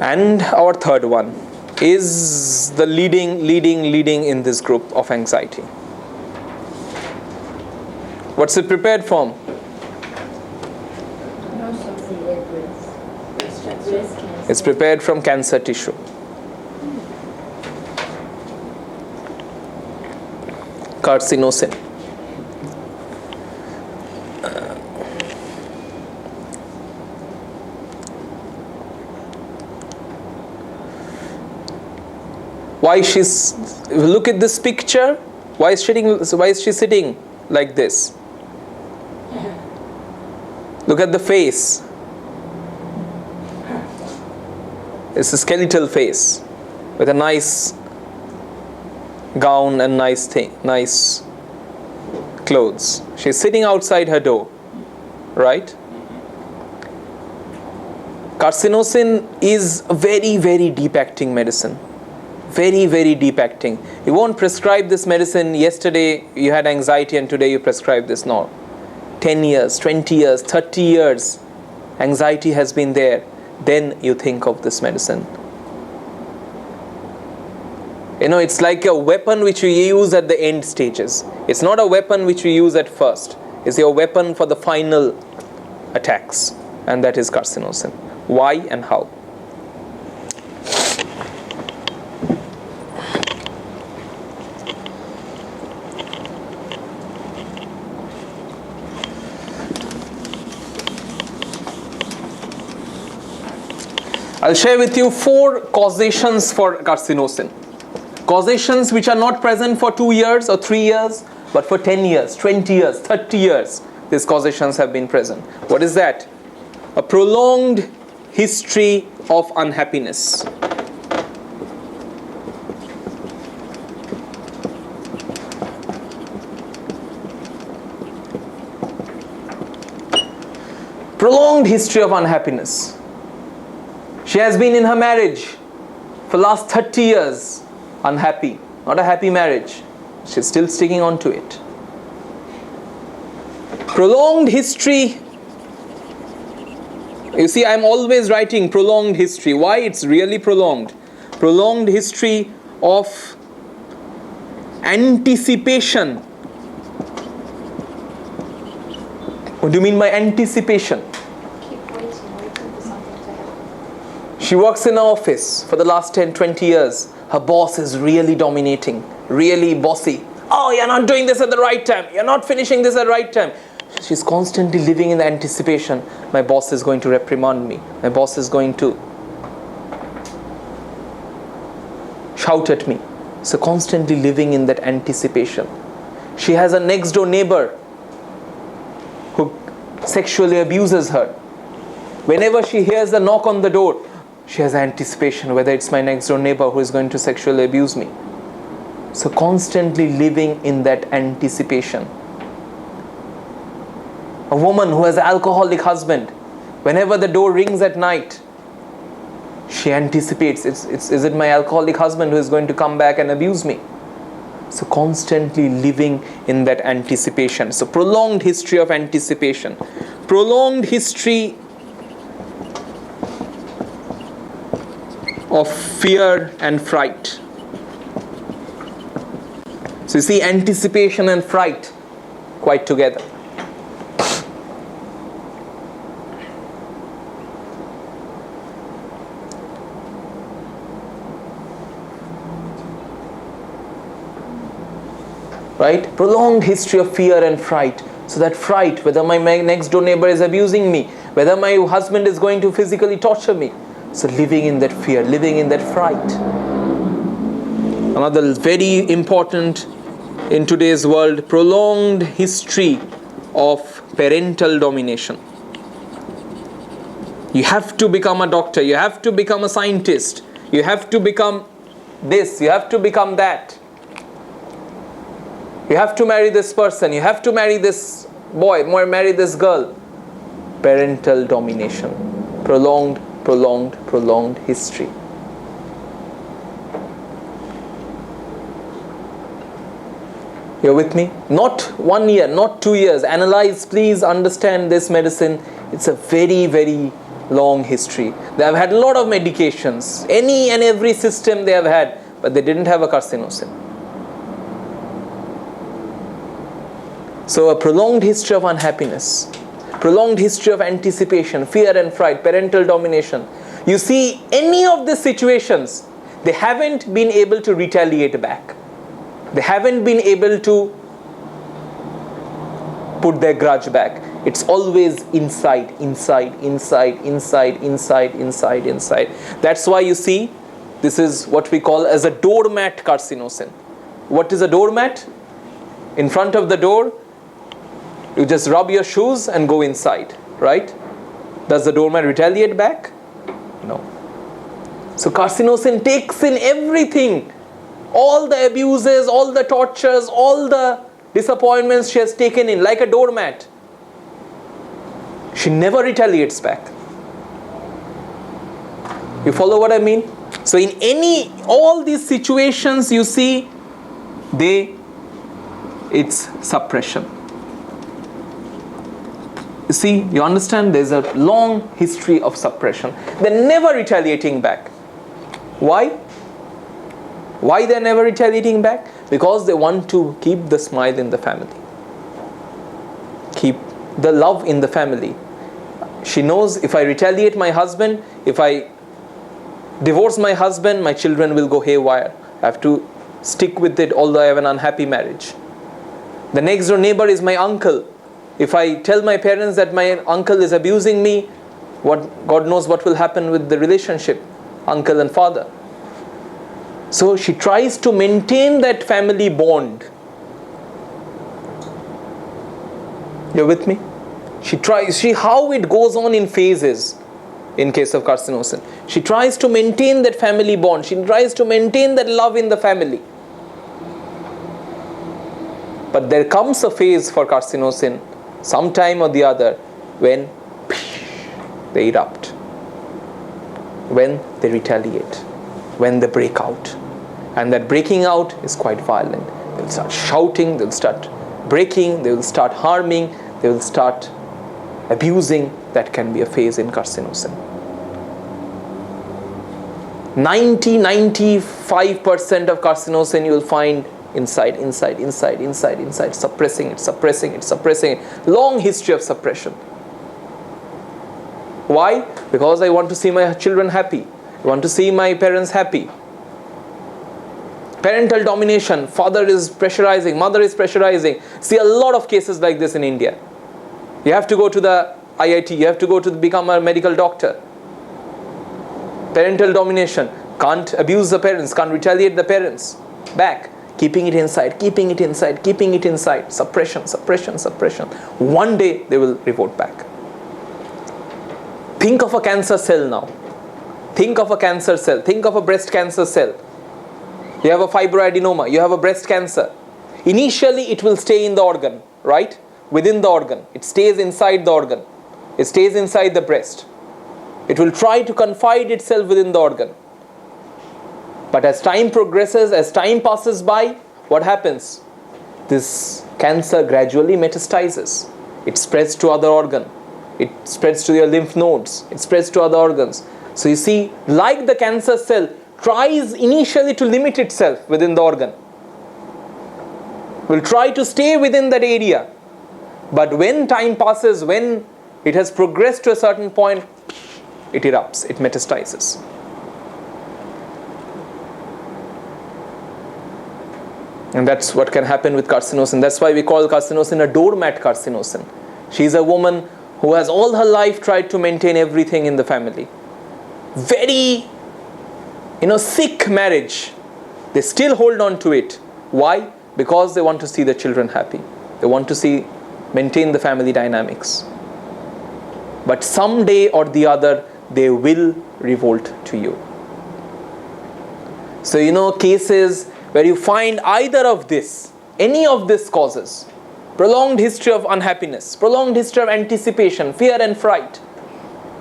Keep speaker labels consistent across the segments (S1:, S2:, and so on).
S1: And our third one is the leading in this group of anxiety. What's it prepared from? It's prepared from cancer tissue. Carcinosin. Why look at this picture? Why is she sitting like this? Look at the face. It's a skeletal face with a nice gown and nice clothes. She's sitting outside her door, right? Carcinosin is a very, very deep acting medicine. Very, very deep acting. You won't prescribe this medicine. Yesterday you had anxiety and today you prescribe this. No. 10 years, 20 years, 30 years, anxiety has been there. Then you think of this medicine. You know, it's like a weapon which you use at the end stages. It's not a weapon which you use at first. It's your weapon for the final attacks. And that is carcinosin. Why and how? I'll share with you 4 causations for carcinosin. Causations which are not present for 2 years or 3 years, but for 10 years, 20 years, 30 years, these causations have been present. What is that? A prolonged history of unhappiness. Prolonged history of unhappiness. She has been in her marriage for the last 30 years, unhappy, not a happy marriage. She's still sticking on to it. Prolonged history. You see, I'm always writing prolonged history. Why? It's really prolonged. Prolonged history of anticipation. What do you mean by anticipation? She works in an office for the last 10, 20 years. Her boss is really dominating, really bossy. Oh, you're not doing this at the right time. You're not finishing this at the right time. She's constantly living in the anticipation. My boss is going to reprimand me. My boss is going to shout at me. So constantly living in that anticipation. She has a next door neighbor who sexually abuses her. Whenever she hears a knock on the door, she has anticipation whether it's my next door neighbor who is going to sexually abuse me. So constantly living in that anticipation. A woman who has an alcoholic husband, whenever the door rings at night, she anticipates, is it my alcoholic husband who is going to come back and abuse me? So constantly living in that anticipation. So prolonged history of anticipation. Prolonged history of fear and fright. So you see, anticipation and fright quite together. Right? Prolonged history of fear and fright. So that fright, whether my next door neighbor is abusing me, whether my husband is going to physically torture me. So living in that fear, living in that fright. Another very important in today's world, prolonged history of parental domination. You have to become a doctor, you have to become a scientist, you have to become this, you have to become that. You have to marry this person, you have to marry this boy, or marry this girl. Parental domination. Prolonged history. You're with me? Not 1 year, not 2 years. Analyze, please understand this medicine. It's a very, very Long history. They have had a lot of medications, any and every system they have had, but they didn't have a carcinosin. So a prolonged history of unhappiness, prolonged history of anticipation, fear and fright, parental domination. You see, any of these situations, they haven't been able to retaliate back. They haven't been able to put their grudge back. It's always inside. That's why you see, this is what we call as a doormat carcinosin. What is a doormat? In front of the door, you just rub your shoes and go inside, right? Does the doormat retaliate back? No. So carcinosin takes in everything. All the abuses, all the tortures, all the disappointments she has taken in like a doormat. She never retaliates back. You follow what I mean? So in all these situations you see, it's suppression. You see, you understand, there's a long history of suppression. They're never retaliating back. Why? Why they're never retaliating back? Because they want to keep the smile in the family. Keep the love in the family. She knows, if I retaliate my husband, if I divorce my husband, my children will go haywire. I have to stick with it although I have an unhappy marriage. The next door neighbor is my uncle. If I tell my parents that my uncle is abusing me, God knows what will happen with the relationship, uncle and father. So she tries to maintain that family bond. You're with me? She tries, how it goes on in phases in case of carcinosin. She tries to maintain that family bond. She tries to maintain that love in the family. But there comes a phase for carcinosin, sometime or the other, when they erupt, when they retaliate, when they break out. And that breaking out is quite violent. They'll start shouting, they'll start breaking, they will start harming, they will start abusing. That can be a phase in carcinosin. 95% of carcinosin you will find inside, suppressing it. Long history of suppression. Why? Because I want to see my children happy. I want to see my parents happy. Parental domination. Father is pressurizing, mother is pressurizing. See a lot of cases like this in India. You have to go to the IIT, you have to go to become a medical doctor. Parental domination. Can't abuse the parents, can't retaliate the parents back. Keeping it inside. Suppression. One day they will revolt back. Think of a cancer cell now. Think of a cancer cell. Think of a breast cancer cell. You have a fibroadenoma. You have a breast cancer. Initially it will stay in the organ, right? Within the organ. It stays inside the organ. It stays inside the breast. It will try to confine itself within the organ. But as time progresses, as time passes by, what happens? This cancer gradually metastasizes. It spreads to other organ. It spreads to your lymph nodes. It spreads to other organs. So you see, like the cancer cell tries initially to limit itself within the organ. Will try to stay within that area. But when time passes, when it has progressed to a certain point, it erupts, it metastasizes. And that's what can happen with carcinosin. That's why we call carcinosin a doormat carcinosin. She's a woman who has all her life tried to maintain everything in the family. Very, sick marriage. They still hold on to it. Why? Because they want to see the children happy. They want to maintain the family dynamics. But someday or the other, they will revolt to you. So, cases where you find either of this, any of this causes, prolonged history of unhappiness, prolonged history of anticipation, fear and fright.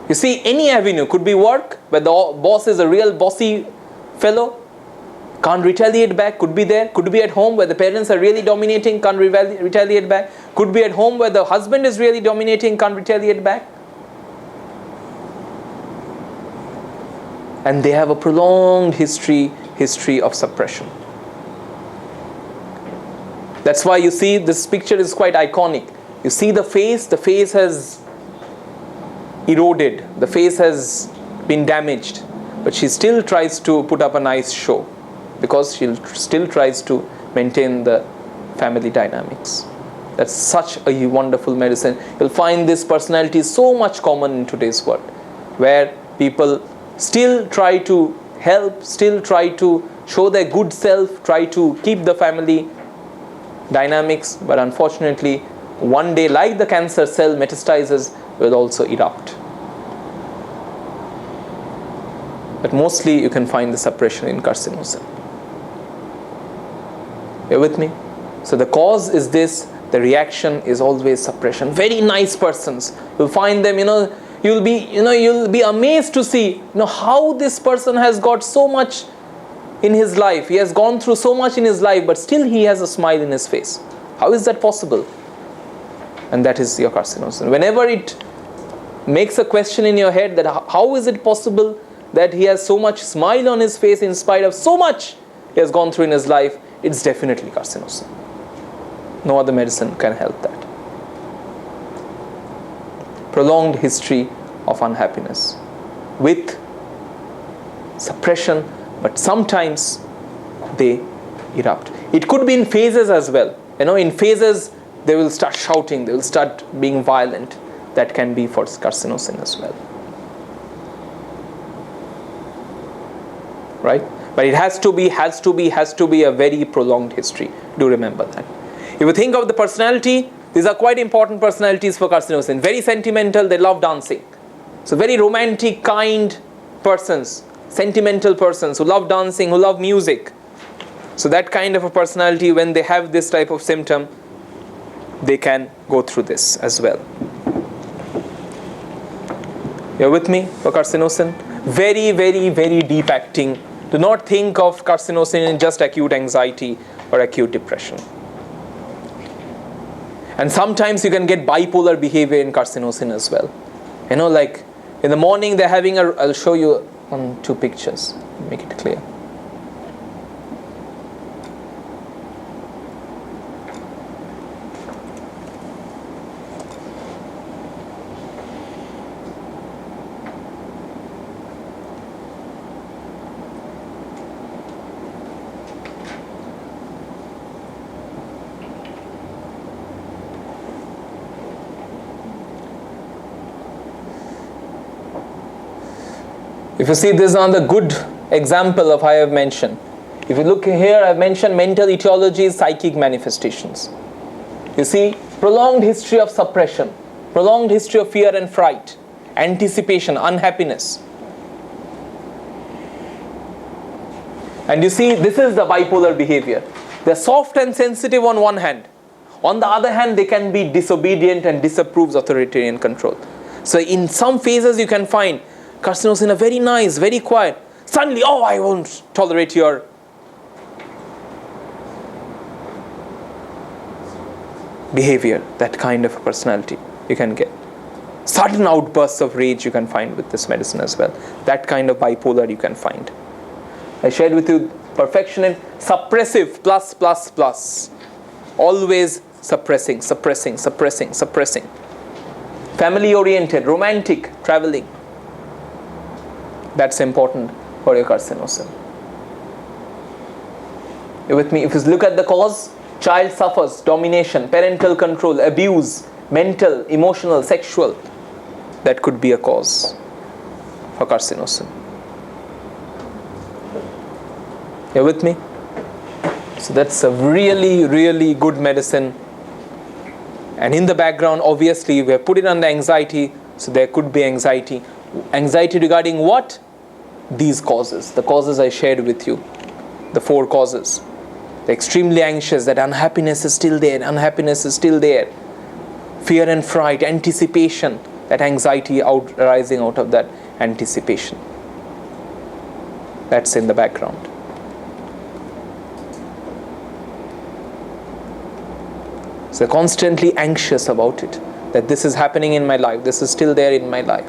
S1: You see, any avenue could be work, where the boss is a real bossy fellow, can't retaliate back, could be there. Could be at home where the parents are really dominating, can't retaliate back. Could be at home where the husband is really dominating, can't retaliate back. and they have a prolonged history of suppression. That's why you see this picture is quite iconic. You see the face has eroded, the face has been damaged, but she still tries to put up a nice show because she still tries to maintain the family dynamics. That's such a wonderful medicine. You'll find this personality is so much common in today's world, where people still try to help, still try to show their good self, try to keep the family dynamics, but unfortunately, one day, like the cancer cell metastasizes, will also erupt. But mostly you can find the suppression in carcinosin. You're with me? So the cause is this, the reaction is always suppression. Very nice persons, you'll find them, you'll be amazed to see, how this person has got so much in his life. He has gone through so much in his life, but still he has a smile in his face. How is that possible? And that is your carcinosin. Whenever it makes a question in your head that how is it possible that he has so much smile on his face in spite of so much he has gone through in his life, it's definitely carcinosin. No other medicine can help that. Prolonged history of unhappiness with suppression, but sometimes they erupt. It could be in phases as well. In phases they will start shouting, they will start being violent. That can be for carcinosin as well. Right? But it has to be a very prolonged history. Do remember that. If you think of the personality, these are quite important personalities for carcinosin. Very sentimental, they love dancing. So very romantic, kind persons, sentimental persons who love dancing, who love music. So that kind of a personality, when they have this type of symptom, they can go through this as well. You're with me for carcinosin? Very, very, very deep acting. Do not think of carcinosin in just acute anxiety or acute depression. And sometimes you can get bipolar behavior in carcinosin as well. Like in the morning they're having I'll show you on 2 pictures, make it clear. If you see, this is another good example of how I have mentioned. If you look here, I've mentioned mental etiologies, psychic manifestations. You see, prolonged history of suppression, prolonged history of fear and fright, anticipation, unhappiness. And you see, this is the bipolar behavior. They're soft and sensitive on one hand. On the other hand, they can be disobedient and disapproves authoritarian control. So in some phases you can find carcinosin are very nice, very quiet. Suddenly, I won't tolerate your behavior. That kind of a personality you can get. Sudden outbursts of rage you can find with this medicine as well. That kind of bipolar you can find. I shared with you perfection and suppressive plus. Always suppressing. Family oriented, romantic, traveling. That's important for your carcinosin. You with me? If you look at the cause, child suffers domination, parental control, abuse, mental, emotional, sexual. That could be a cause for carcinosin. You with me? So that's a really, really good medicine. And in the background, obviously, we have put it under anxiety, so there could be anxiety. Anxiety regarding what? These causes. The causes I shared with you. The 4 causes. They're extremely anxious, that unhappiness is still there. Fear and fright, anticipation, that anxiety arising out of that anticipation. That's in the background. So constantly anxious about it, that this is happening in my life, this is still there in my life.